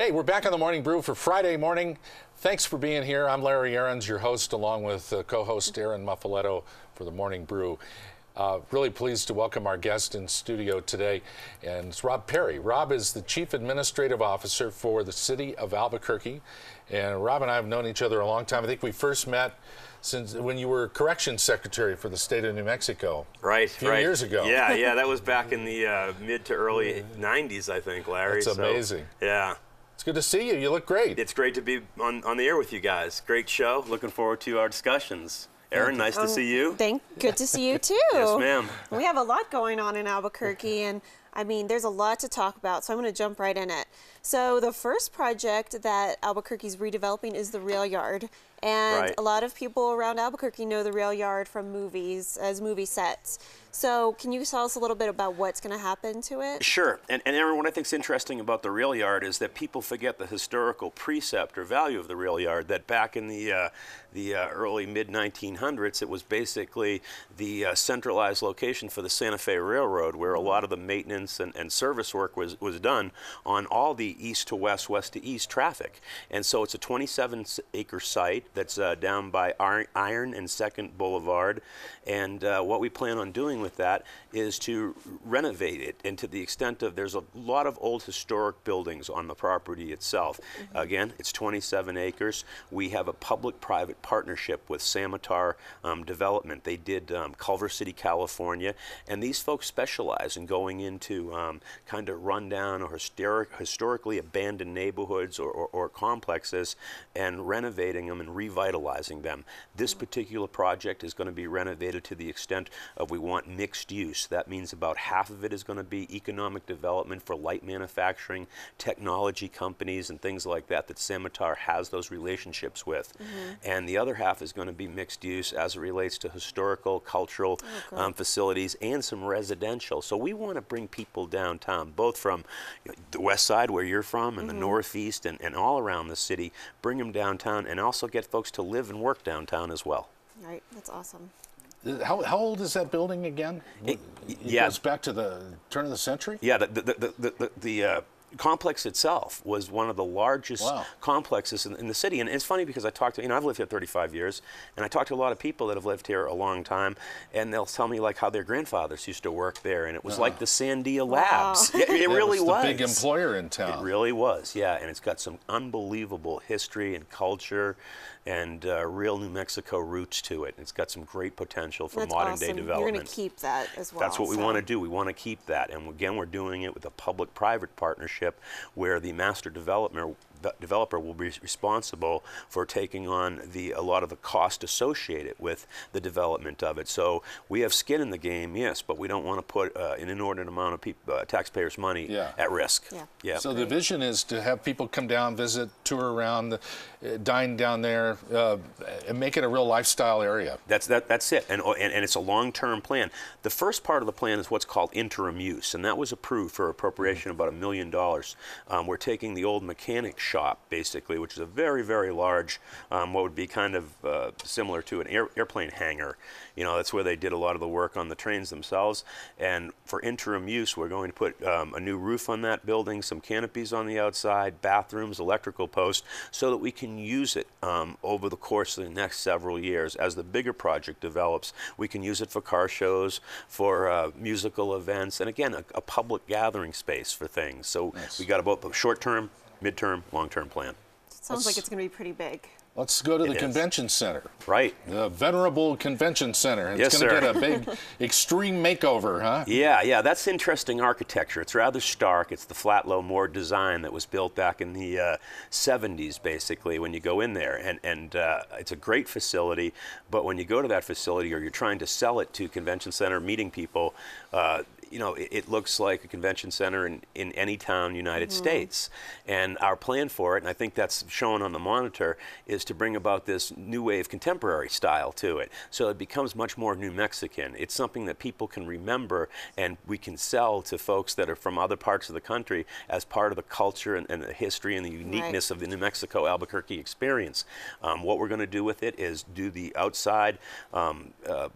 Hey, we're back on the Morning Brew for Friday morning. Thanks for being here. I'm Larry Aarons, your host, along with co-host Aaron Muffaletto for the Morning Brew. Really pleased to welcome our guest in studio today, and it's Rob Perry. Rob is the Chief Administrative Officer for the City of Albuquerque, and Rob and I have known each other a long time. I think we first met since when you were Corrections Secretary for the state of New Mexico. Right, a few years ago. Yeah, that was back in the mid to early 90s, I think, Larry. That's amazing. So, yeah. It's good to see you. You look great. It's great to be on the air with you guys. Great show. Looking forward to our discussions. Erin, nice to see you. Good to see you too. Yes, ma'am. We have a lot going on in Albuquerque, and I mean, there's a lot to talk about, so I'm going to jump right in it. So the first project that Albuquerque's redeveloping is the rail yard. And a lot of people around Albuquerque know the rail yard from movies, as movie sets. So can you tell us a little bit about what's going to happen to it? Sure. And Aaron, what I think is interesting about the rail yard is that people forget the historical precept or value of the rail yard, that back in the early mid-1900s, it was basically the centralized location for the Santa Fe Railroad, where a lot of the maintenance and service work was done on all the east to west, west to east traffic. And so it's a 27-acre site that's down by Iron and 2nd Boulevard. And what we plan on doing with that is to renovate it, and to the extent of there's a lot of old historic buildings on the property itself. Again, it's 27 acres. We have a public-private partnership with Samatar Development. They did Culver City, California, and these folks specialize in going into kind of rundown or historically abandoned neighborhoods or complexes and renovating them and revitalizing them. This particular project is going to be renovated to the extent of we want mixed use. That means about half of it is going to be economic development for light manufacturing, technology companies, and things like that Samatar has those relationships with. And the other half is going to be mixed use as it relates to historical, cultural facilities, and some residential. So we want to bring people downtown, both from the west side where you're from and the northeast and all around the city, bring them downtown and also get folks to live and work downtown as well. Right, that's awesome. How old is that building again? It goes back to the turn of the century? Yeah, the complex itself was one of the largest complexes in the city. And it's funny because I talked to, I've lived here 35 years, and I talked to a lot of people that have lived here a long time, and they'll tell me like how their grandfathers used to work there, and it was like the Sandia Labs. Yeah, it really was. The big employer in town. It really was, yeah, and it's got some unbelievable history and culture and real New Mexico roots to it. It's got some great potential for modern day development. You're going to keep that as well. That's what we want to do. We want to keep that. And again, we're doing it with a public-private partnership where the master developer will be responsible for taking on a lot of the cost associated with the development of it. So we have skin in the game, yes, but we don't want to put an inordinate amount of taxpayers' money at risk. Yeah. So the vision is to have people come down, visit, tour around, dine down there, and make it a real lifestyle area. That's it, and it's a long-term plan. The first part of the plan is what's called interim use, and that was approved for appropriation of about $1 million. We're taking the old mechanic shop, basically, which is a very, very large, what would be kind of similar to an airplane hangar. That's where they did a lot of the work on the trains themselves. And for interim use, we're going to put a new roof on that building, some canopies on the outside, bathrooms, electrical posts, so that we can use it over the course of the next several years. As the bigger project develops, we can use it for car shows, for musical events, and again, a public gathering space for things. So we got about the short-term, mid-term, long-term plan. Sounds like it's going to be pretty big. Let's go to the convention center. Right. The venerable convention center. It's going to get a big, extreme makeover, huh? Yeah, that's interesting architecture. It's rather stark. It's the flat, low moor design that was built back in the 70s, basically, when you go in there. And it's a great facility, but when you go to that facility or you're trying to sell it to convention center meeting people, it looks like a convention center in any town, United States. And our plan for it, and I think that's shown on the monitor, is to bring about this new wave contemporary style to it. So it becomes much more New Mexican. It's something that people can remember and we can sell to folks that are from other parts of the country as part of the culture and the history and the uniqueness of the New Mexico Albuquerque experience. What we're going to do with it is do the outside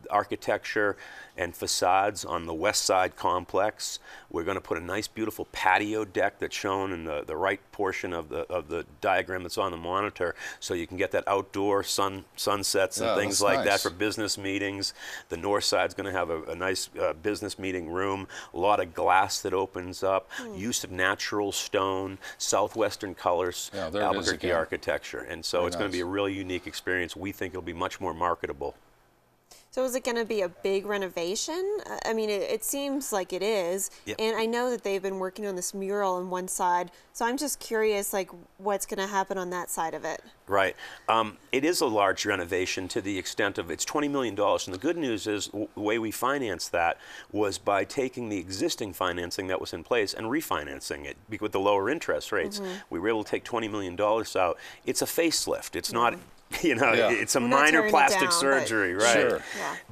architecture and facades on the west side complex. We're going to put a nice, beautiful patio deck that's shown in the right portion of the diagram that's on the monitor, so you can get that outdoor sunsets and things like that for business meetings. The north side's going to have a nice business meeting room, a lot of glass that opens up, use of natural stone, southwestern colors, Albuquerque architecture. And so it's going to be a really unique experience. We think it'll be much more marketable. So is it going to be a big renovation? I mean, it seems like it is. Yep. And I know that they've been working on this mural on one side. So I'm just curious, like, what's going to happen on that side of it? Right. It is a large renovation to the extent of it's $20 million. And the good news is the way we financed that was by taking the existing financing that was in place and refinancing it with the lower interest rates. We were able to take $20 million out. It's a facelift. It's not... You know, it's a minor plastic surgery, right? Sure.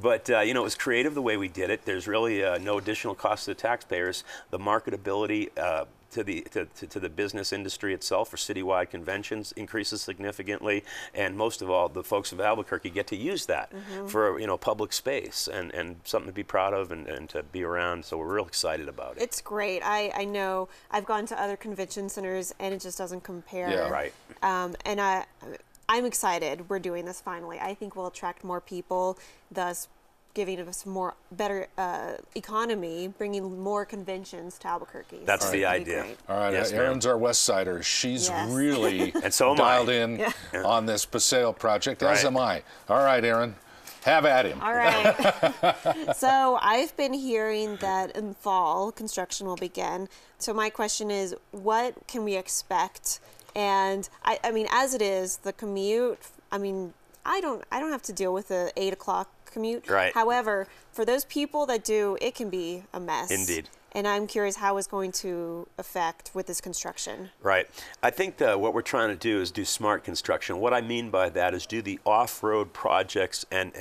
But, you know, it was creative the way we did it. There's really no additional cost to the taxpayers. The marketability to the business industry itself for citywide conventions increases significantly. And most of all, the folks of Albuquerque get to use that for, you know, public space and something to be proud of and to be around. So we're real excited about it. It's great. I know I've gone to other convention centers and it just doesn't compare. Yeah, right. And I'm excited we're doing this finally. I think we'll attract more people, thus giving us better economy, bringing more conventions to Albuquerque. That's the idea. All right, yes, Erin's our West Sider. She's really and so dialed in on this Paseo project, as am I. All right, Erin, have at him. All right. So I've been hearing that in fall, construction will begin. So my question is, what can we expect? And I mean, as it is, the commute, I mean, I don't have to deal with the 8 o'clock commute. Right. However, for those people that do, it can be a mess. Indeed. And I'm curious how it's going to affect with this construction. Right. I think what we're trying to do is do smart construction. What I mean by that is do the off-road projects and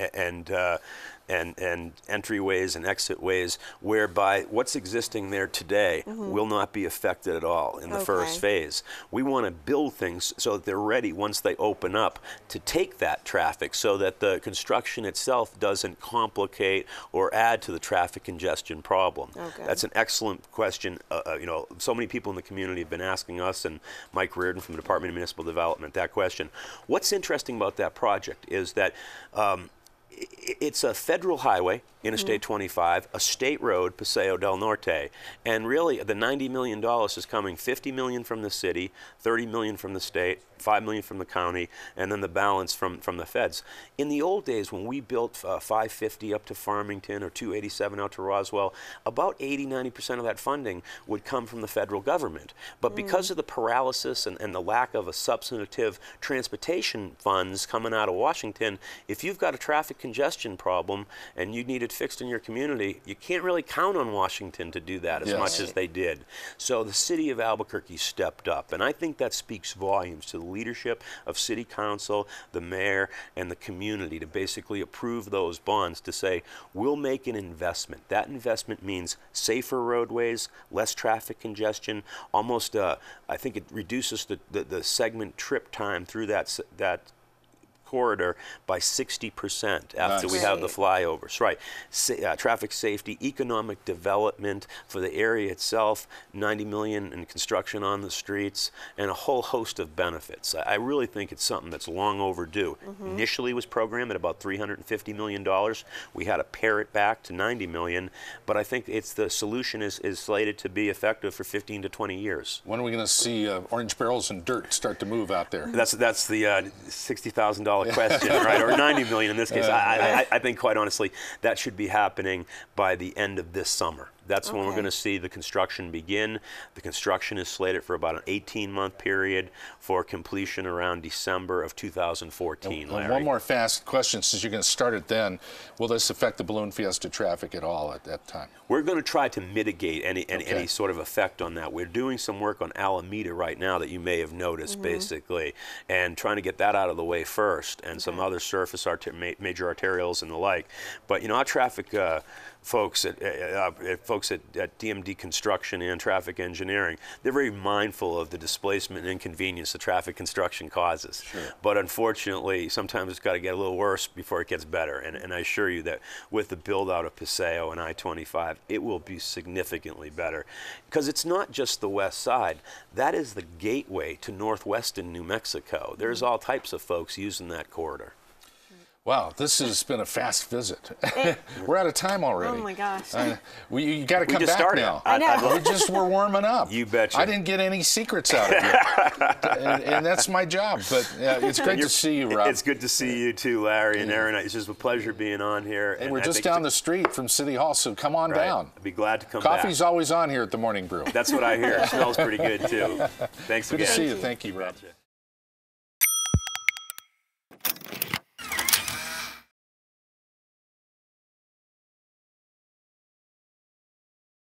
entryways and exit ways whereby what's existing there today will not be affected at all in the first phase. We want to build things so that they're ready once they open up to take that traffic so that the construction itself doesn't complicate or add to the traffic congestion problem. That's an excellent question. You know, so many people in the community have been asking us and Mike Reardon from the Department of Municipal Development that question. What's interesting about that project is that it's a federal highway, Interstate 25, a state road, Paseo Del Norte, and really the $90 million is coming $50 million from the city, $30 million from the state, $5 million from the county, and then the balance from the feds. In the old days, when we built 550 up to Farmington or 287 out to Roswell, about 80–90% of that funding would come from the federal government. But because of the paralysis and the lack of a substantive transportation funds coming out of Washington, if you've got a traffic congestion problem and you need it fixed in your community, you can't really count on Washington to do that as much as they did. So the city of Albuquerque stepped up, and I think that speaks volumes to the leadership of city council, the mayor, and the community to basically approve those bonds to say, we'll make an investment. That investment means safer roadways, less traffic congestion, almost, I think it reduces the segment trip time through that corridor by 60% after we have the flyovers. Right. Traffic safety, economic development for the area itself, $90 million in construction on the streets, and a whole host of benefits. I really think it's something that's long overdue. Initially was programmed at about $350 million. We had to pare it back to $90 million, but I think the solution is slated to be effective for 15 to 20 years. When are we going to see orange barrels and dirt start to move out there? That's the $60,000 question, right? Or 90 million in this case. I think, quite honestly, that should be happening by the end of this summer. That's when we're going to see the construction begin. The construction is slated for about an 18-month period for completion around December of 2014, Larry. And one more fast question, since you're going to start it then. Will this affect the Balloon Fiesta traffic at all at that time? We're going to try to mitigate any sort of effect on that. We're doing some work on Alameda right now that you may have noticed, basically, and trying to get that out of the way first, and some other surface major arterials and the like. But, you know, our traffic folks at DMD Construction and Traffic Engineering, they're very mindful of the displacement and inconvenience the traffic construction causes. Sure. But unfortunately, sometimes it's got to get a little worse before it gets better. And I assure you that with the build out of Paseo and I-25, it will be significantly better. Because it's not just the west side. That is the gateway to northwestern New Mexico. There's all types of folks using that corridor. Wow, this has been a fast visit. We're out of time already. Oh my gosh. You got to come just back started. now. I know. We're warming up. You betcha. I didn't get any secrets out of you, and that's my job. But it's great to see you, Rob. It's good to see you too, Larry and Aaron. It's just a pleasure being on here. And we're just down the street from City Hall, so come on down. I'd be glad to come back. Coffee's always on here at the Morning Brew. That's what I hear. It smells pretty good too. Thanks again. Good to see you. Thank you, Rob. Gotcha.